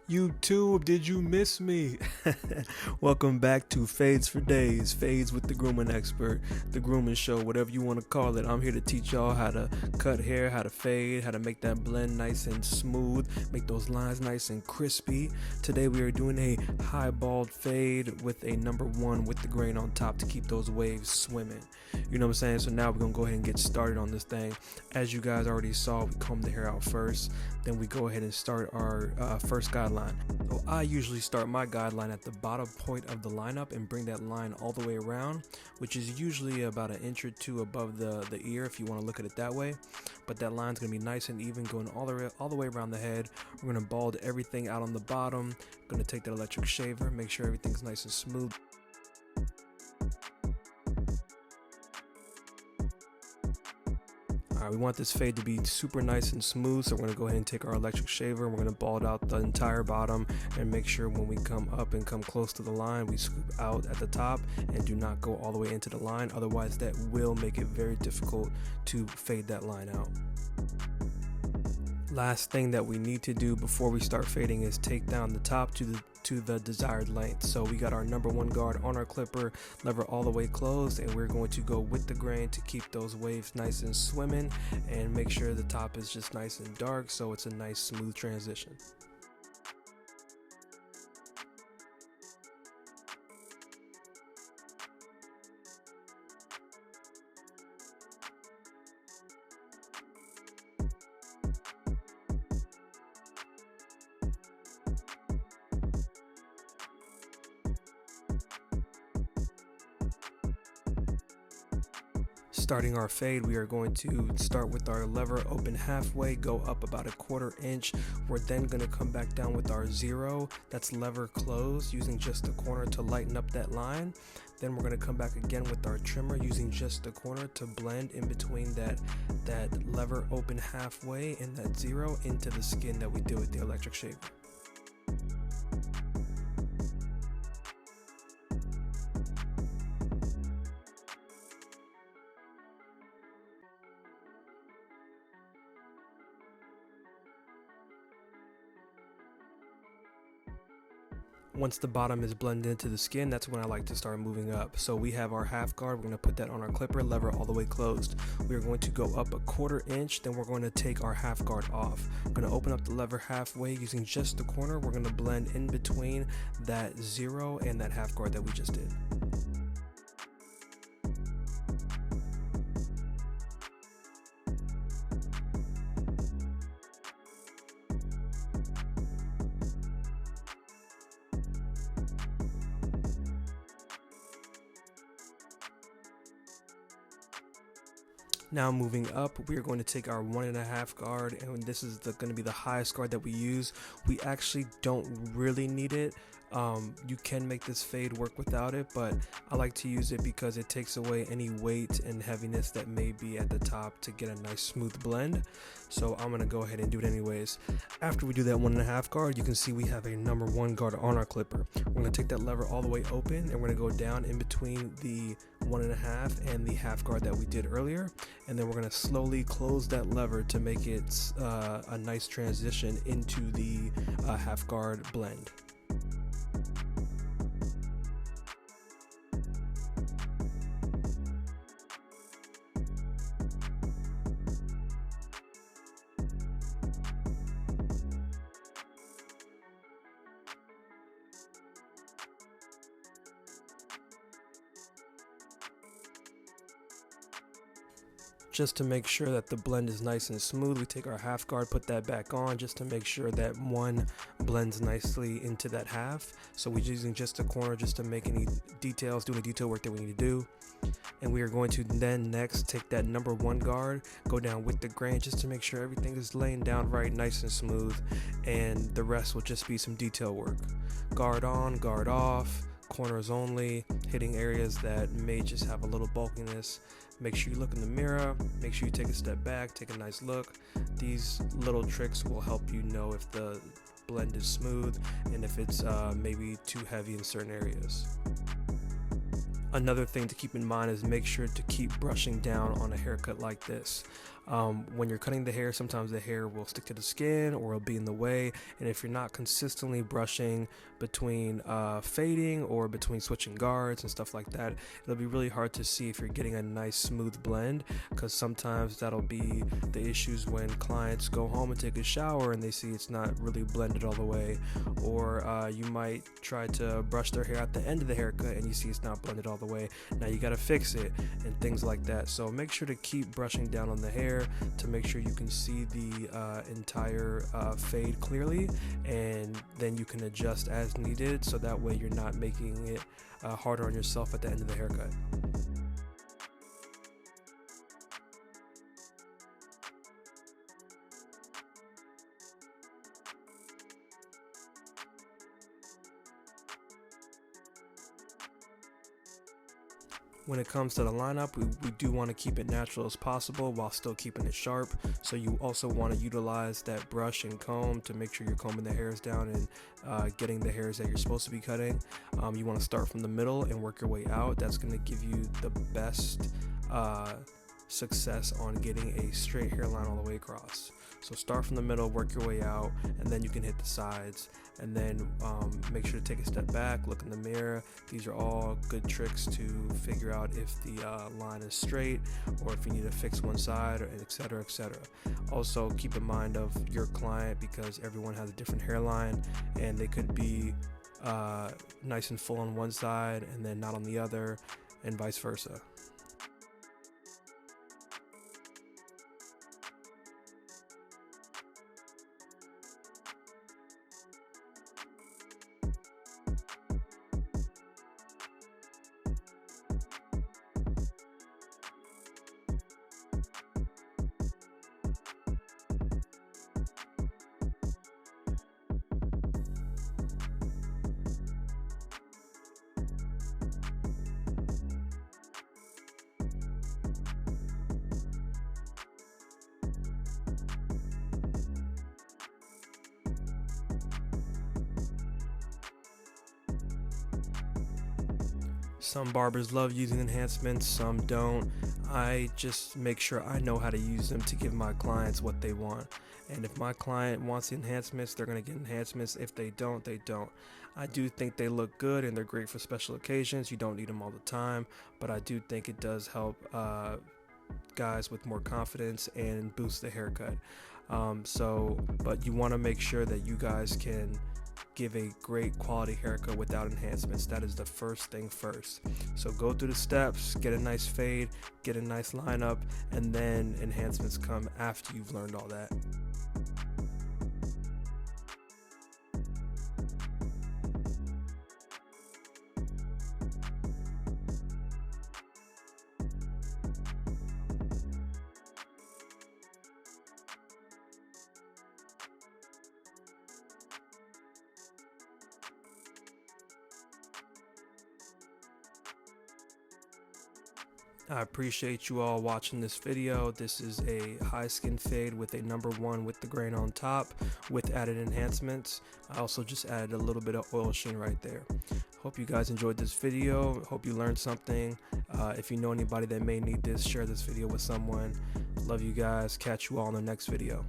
YouTube, did you miss me? Welcome back to Fades for Days, Fades with the Grooming Expert, the grooming show, whatever you want to call it. I'm here to teach y'all how to cut hair, how to fade, how to make that blend nice and smooth, make those lines nice and crispy. Today we are doing a high bald fade with a number 1 with the grain on top to keep those waves swimming. You know what I'm saying? So now we're going to go ahead and get started on this thing. As you guys already saw, we comb the hair out first, then we go ahead and start our first guideline. So I usually start my guideline at the bottom point of the lineup and bring that line all the way around, which is usually about an inch or two above the ear if you want to look at it that way. But that line's going to be nice and even, going all the way around the head. We're going to bald everything out on the bottom. Going to take that electric shaver, make sure everything's nice and smooth. Alright, we want this fade to be super nice and smooth, so we're going to go ahead and take our electric shaver and we're going to bald out the entire bottom and make sure when we come up and come close to the line, we scoop out at the top and do not go all the way into the line. Otherwise, that will make it very difficult to fade that line out. Last thing that we need to do before we start fading is take down the top to the desired length. So we got our number 1 guard on our clipper, lever all the way closed, and we're going to go with the grain to keep those waves nice and swimming and make sure the top is just nice and dark so it's a nice smooth transition. Starting our fade, we are going to start with our lever open halfway, go up about a 1/4 inch. We're then going to come back down with our 0, that's lever closed, using just the corner to lighten up that line. Then we're going to come back again with our trimmer, using just the corner to blend in between that lever open halfway and that 0 into the skin that we did with the electric shaver. Once the bottom is blended into the skin, that's when I like to start moving up. So we have our half guard, we're going to put that on our clipper, lever all the way closed. We're going to go up a 1/4 inch, then we're going to take our half guard off. We're going to open up the lever halfway using just the corner. We're going to blend in between that 0 and that half guard that we just did. Now moving up, we are going to take our 1.5 guard, and this is going to be the highest guard that we use. We actually don't really need it. You can make this fade work without it, but I like to use it because it takes away any weight and heaviness that may be at the top to get a nice smooth blend. So I'm going to go ahead and do it anyways. After we do that 1.5 guard, you can see we have a number 1 guard on our clipper. We're going to take that lever all the way open, and we're going to go down in between the 1.5 and the half guard that we did earlier, and then we're going to slowly close that lever to make it a nice transition into the half guard blend. Just to make sure that the blend is nice and smooth, we take our half guard, put that back on just to make sure that 1 blends nicely into that half. So we're using just the corner just to make any details, do any detail work that we need to do. And we are going to then next take that number 1 guard, go down with the grain just to make sure everything is laying down right, nice and smooth, and the rest will just be some detail work. Guard on, guard off, corners only, hitting areas that may just have a little bulkiness. Make sure you look in the mirror, make sure you take a step back, take a nice look. These little tricks will help you know if the blend is smooth and if it's maybe too heavy in certain areas. Another thing to keep in mind is make sure to keep brushing down on a haircut like this. When you're cutting the hair, sometimes the hair will stick to the skin or it'll be in the way, and if you're not consistently brushing between fading or between switching guards and stuff like that, it'll be really hard to see if you're getting a nice smooth blend, because sometimes that'll be the issues when clients go home and take a shower and they see it's not really blended all the way, or you might try to brush their hair at the end of the haircut and you see it's not blended all the way. Now you got to fix it and things like that. So make sure to keep brushing down on the hair to make sure you can see the entire fade clearly, and then you can adjust as needed, so that way you're not making it harder on yourself at the end of the haircut. When it comes to the lineup, we do want to keep it natural as possible while still keeping it sharp. So you also want to utilize that brush and comb to make sure you're combing the hairs down and getting the hairs that you're supposed to be cutting. You want to start from the middle and work your way out. That's going to give you the best success on getting a straight hairline all the way across. So start from the middle, work your way out, and then you can hit the sides, and then make sure to take a step back, look in the mirror. These are all good tricks to figure out if the line is straight or if you need to fix one side, or etc., etc. Also keep in mind of your client, because everyone has a different hairline and they could be nice and full on one side and then not on the other, and vice versa. Some barbers love using enhancements, some don't. I just make sure I know how to use them to give my clients what they want. And if my client wants the enhancements, they're going to get enhancements. If they don't, they don't. I do think they look good and they're great for special occasions. You don't need them all the time, but I do think it does help guys with more confidence and boost the haircut. But you want to make sure that you guys can give a great quality haircut without enhancements. That is the first thing first. So go through the steps, get a nice fade, get a nice lineup, and then enhancements come after you've learned all that. I appreciate you all watching this video. This is a high skin fade with a number 1 with the grain on top with added enhancements. I also just added a little bit of oil sheen right there. Hope you guys enjoyed this video. Hope you learned something. If you know anybody that may need this, share this video with someone. Love you guys. Catch you all in the next video.